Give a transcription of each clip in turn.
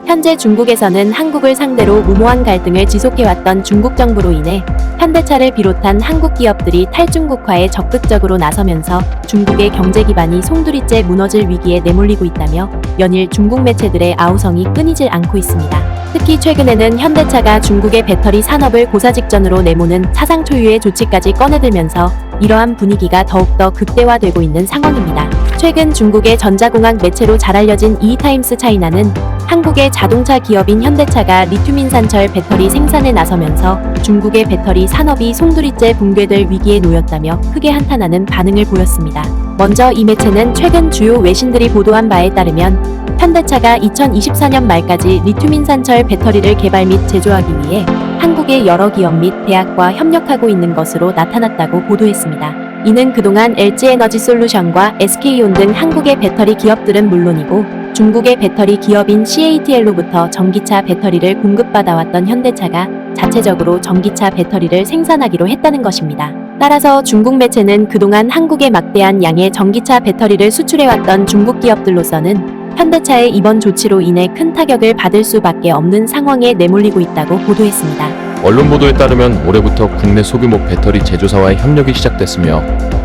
현재 중국에서는 한국을 상대로 무모한 갈등을 지속해왔던 중국 정부로 인해 현대차를 비롯한 한국 기업들이 탈중국화에 적극적으로 나서면서 중국의 경제 기반이 송두리째 무너질 위기에 내몰리고 있다며 연일 중국 매체들의 아우성이 끊이질 않고 있습니다. 특히 최근에는 현대차가 중국의 배터리 산업을 고사직전으로 내모는 사상 초유의 조치까지 꺼내들면서 이러한 분위기가 더욱더 극대화되고 있는 상황입니다. 최근 중국의 전자공학 매체로 잘 알려진 이타임스 차이나는 한국의 자동차 기업인 현대차가 리튬인산철 배터리 생산에 나서면서 중국의 배터리 산업이 송두리째 붕괴될 위기에 놓였다며 크게 한탄하는 반응을 보였습니다. 먼저 이 매체는 최근 주요 외신들이 보도한 바에 따르면 현대차가 2024년 말까지 리튬인산철 배터리를 개발 및 제조하기 위해 한국의 여러 기업 및 대학과 협력하고 있는 것으로 나타났다고 보도했습니다. 이는 그동안 LG에너지솔루션과 SK온 등 한국의 배터리 기업들은 물론이고 중국의 배터리 기업인 CATL로부터 전기차 배터리를 공급받아왔던 현대차가 자체적으로 전기차 배터리를 생산하기로 했다는 것입니다. 따라서 중국 매체는 그동안 한국에 막대한 양의 전기차 배터리를 수출해왔던 중국 기업들로서는 현대차의 이번 조치로 인해 큰 타격을 받을 수밖에 없는 상황에 내몰리고 있다고 보도했습니다. 언론 보도에 따르면 올해부터 국내 소규모 배터리 제조사와의 협력이 시작됐으며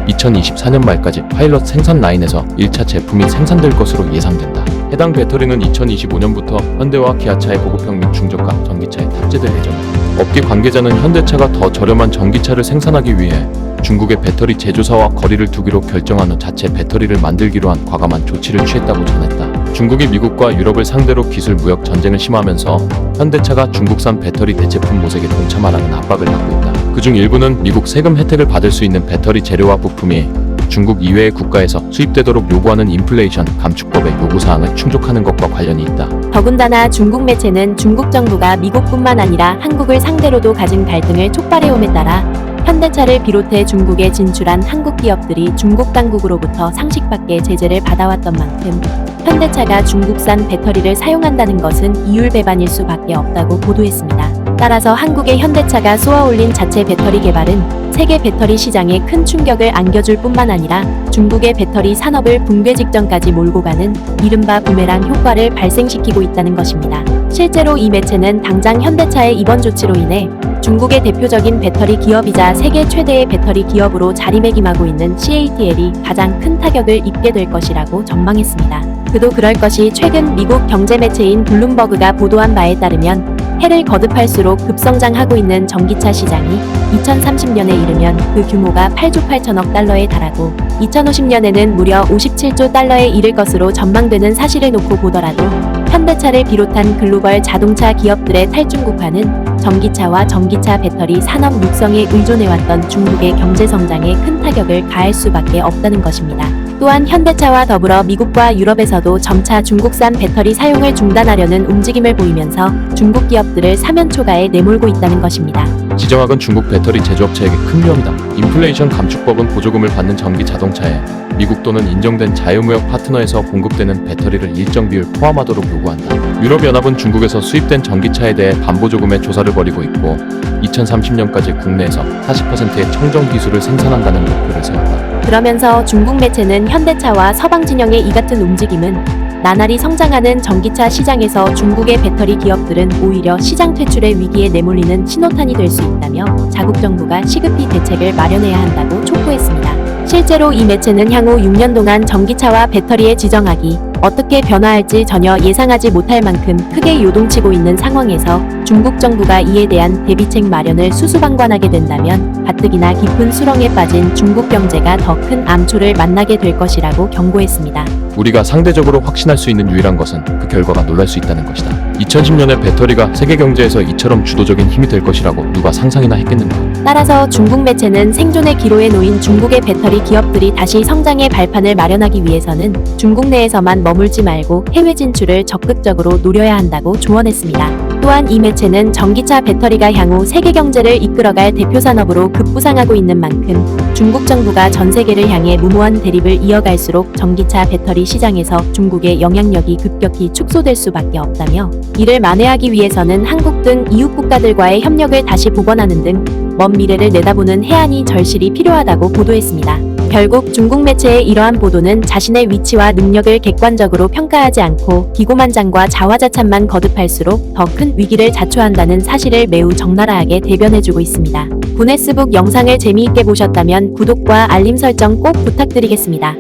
2024년 말까지 파일럿 생산 라인에서 1차 제품이 생산될 것으로 예상된다. 해당 배터리는 2025년부터 현대와 기아차의 보급형 및 중저가 전기차에 탑재될 예정이다. 업계 관계자는 현대차가 더 저렴한 전기차를 생산하기 위해 중국의 배터리 제조사와 거리를 두기로 결정한 후 자체 배터리를 만들기로 한 과감한 조치를 취했다고 전했다. 중국이 미국과 유럽을 상대로 기술 무역 전쟁을 심화하면서 현대차가 중국산 배터리 대체품 모색에 동참하라는 압박을 받고 있다. 그중 일부는 미국 세금 혜택을 받을 수 있는 배터리 재료와 부품이 중국 이외의 국가에서 수입되도록 요구하는 인플레이션 감축법의 요구사항을 충족하는 것과 관련이 있다. 더군다나 중국 매체는 중국 정부가 미국뿐만 아니라 한국을 상대로도 가진 갈등을 촉발해옴에 따라 현대차를 비롯해 중국에 진출한 한국 기업들이 중국 당국으로부터 상식밖의 제재를 받아왔던 만큼 현대차가 중국산 배터리를 사용한다는 것은 이율배반일 수밖에 없다고 보도했습니다. 따라서 한국의 현대차가 쏘아올린 자체 배터리 개발은 세계 배터리 시장에 큰 충격을 안겨줄 뿐만 아니라 중국의 배터리 산업을 붕괴 직전까지 몰고 가는 이른바 부메랑 효과를 발생시키고 있다는 것입니다. 실제로 이 매체는 당장 현대차의 이번 조치로 인해 중국의 대표적인 배터리 기업이자 세계 최대의 배터리 기업으로 자리매김하고 있는 CATL이 가장 큰 타격을 입게 될 것이라고 전망했습니다. 그도 그럴 것이 최근 미국 경제 매체인 블룸버그가 보도한 바에 따르면 해를 거듭할수록 급성장하고 있는 전기차 시장이 2030년에 이르면 그 규모가 8조 8천억 달러에 달하고 2050년에는 무려 57조 달러에 이를 것으로 전망되는 사실을 놓고 보더라도 현대차를 비롯한 글로벌 자동차 기업들의 탈중국화는 전기차와 전기차 배터리 산업 육성에 의존해왔던 중국의 경제 성장에 큰 타격을 가할 수밖에 없다는 것입니다. 또한 현대차와 더불어 미국과 유럽에서도 점차 중국산 배터리 사용을 중단하려는 움직임을 보이면서 중국 기업들을 사면초가에 내몰고 있다는 것입니다. 지정학은 중국 배터리 제조업체에게 큰 위험이다. 인플레이션 감축법은 보조금을 받는 전기 자동차에 미국 또는 인정된 자유무역 파트너에서 공급되는 배터리를 일정 비율 포함하도록 요구한다. 유럽연합은 중국에서 수입된 전기차에 대해 반보조금의 조사를 벌이고 있고 2030년까지 국내에서 40%의 청정 기술을 생산한다는 목표를 세웠다. 그러면서 중국 매체는 현대차와 서방 진영의 이 같은 움직임은 나날이 성장하는 전기차 시장에서 중국의 배터리 기업들은 오히려 시장 퇴출의 위기에 내몰리는 신호탄이 될 수 있다며 자국 정부가 시급히 대책을 마련해야 한다고 촉구했습니다. 실제로 이 매체는 향후 6년 동안 전기차와 배터리의 지정학이 어떻게 변화할지 전혀 예상하지 못할 만큼 크게 요동치고 있는 상황에서 중국 정부가 이에 대한 대비책 마련을 수수방관하게 된다면 가뜩이나 깊은 수렁에 빠진 중국 경제가 더 큰 암초를 만나게 될 것이라고 경고했습니다. 우리가 상대적으로 확신할 수 있는 유일한 것은 그 결과가 놀랄 수 있다는 것이다. 2010년에 배터리가 세계 경제에서 이처럼 주도적인 힘이 될 것이라고 누가 상상이나 했겠는가. 따라서 중국 매체는 생존의 기로에 놓인 중국의 배터리 기업들이 다시 성장의 발판을 마련하기 위해서는 중국 내에서만 머물지 말고 해외 진출을 적극적으로 노려야 한다고 조언했습니다. 또한 이 매체는 전기차 배터리가 향후 세계 경제를 이끌어갈 대표 산업으로 급부상하고 있는 만큼 중국 정부가 전 세계를 향해 무모한 대립을 이어갈수록 전기차 배터리 시장에서 중국의 영향력이 급격히 축소될 수밖에 없다며 이를 만회하기 위해서는 한국 등 이웃 국가들과의 협력을 다시 복원하는 등 먼 미래를 내다보는 해안이 절실히 필요하다고 보도했습니다. 결국 중국 매체의 이러한 보도는 자신의 위치와 능력을 객관적으로 평가하지 않고 기고만장과 자화자찬만 거듭할수록 더 큰 위기를 자초한다는 사실을 매우 적나라하게 대변해주고 있습니다. 구네스북 영상을 재미있게 보셨다면 구독과 알림 설정 꼭 부탁드리겠습니다.